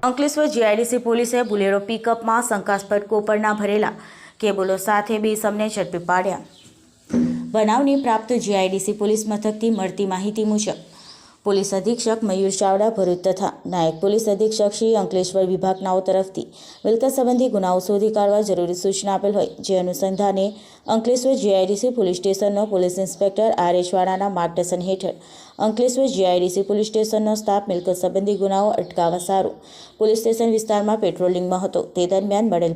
Ankleshwar GIDC પોલીસે બુલેરો પિકઅપમાં શંકાસ્પદ કોપરના ભરેલા કેબલો સાથે બે ઇસમને ઝડપી પાડ્યા. બનાવની પ્રાપ્ત જીઆઈડીસી પોલીસ મથકથી મળતી માહિતી મુજબ પોલીસ અધિક્ષક મયુર ચાવડા ભરૂચ તથા નાયબ પોલીસ અધિક્ષક શ્રી અંકલેશ્વર વિભાગનાઓ તરફથી મિલકત સંબંધી ગુનાઓ શોધી કાઢવા જરૂરી સૂચના આપેલ હોય, જે અનુસંધાને અંકલેશ્વર જીઆઈડીસી પોલીસ સ્ટેશનનો પોલીસ ઇન્સ્પેક્ટર આર.એચ. વાળાના માર્ગદર્શન હેઠળ અંકલેશ્વર જીઆઈડીસી પોલીસ સ્ટેશનનો સ્ટાફ મિલકત સંબંધી ગુનાઓ અટકાવવા સારું પોલીસ સ્ટેશન વિસ્તારમાં પેટ્રોલિંગમાં હતો. તે દરમિયાન મળેલ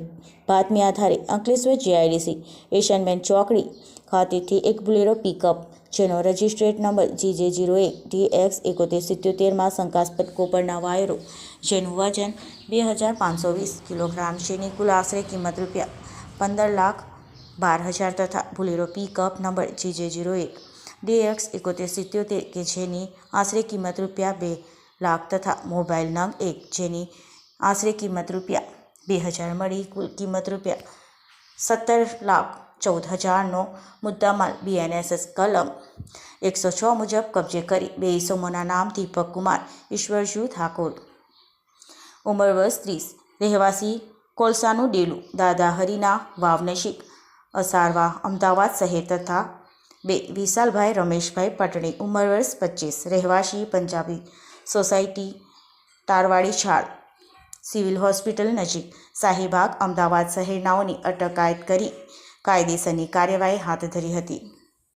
બાતમી આધારે અંકલેશ્વર જીઆઈડીસી એશિયનમેન ચોકડી ખાતેથી એક બુલેરો પિકઅપ જેનો રજિસ્ટ્રેટ નંબર GJ01DX7177માં શંકાસ્પદ કોપરના વાયરો જેનું વજન 2520 કિલોગ્રામ જેની કુલ આશરે કિંમત ₹15,12,000 તથા બુલેરો પિકઅપ નંબર GJ01DX7177 કે જેની આશરે કિંમત ₹2 લાખ તથા મોબાઈલ નંગ 1 જેની આશરે કિંમત ₹2,000 મળી કુલ કિંમત ₹17,14,000નો મુદ્દામાલ BNSS કલમ 106 મુજબ કબજે કરી બે ઇસમોના નામ દીપક કુમાર ઈશ્વરજુ ઠાકોર, ઉંમર વર્ષ 30, રહેવાસી કોલસાનું ડેલું, દાદા હરિના વાવ નજીક અસારવા અમદાવાદ શહેર તથા બે વિશાલભાઈ રમેશભાઈ પટણી, ઉંમર વર્ષ 25, રહેવાસી પંજાબી સોસાયટી તારવાડી છાળ સિવિલ હોસ્પિટલ નજીક શાહીબાગ અમદાવાદ શહેરનાઓની અટકાયત કરી કાયદેસરની કાર્યવાહી હાથ ધરી હતી.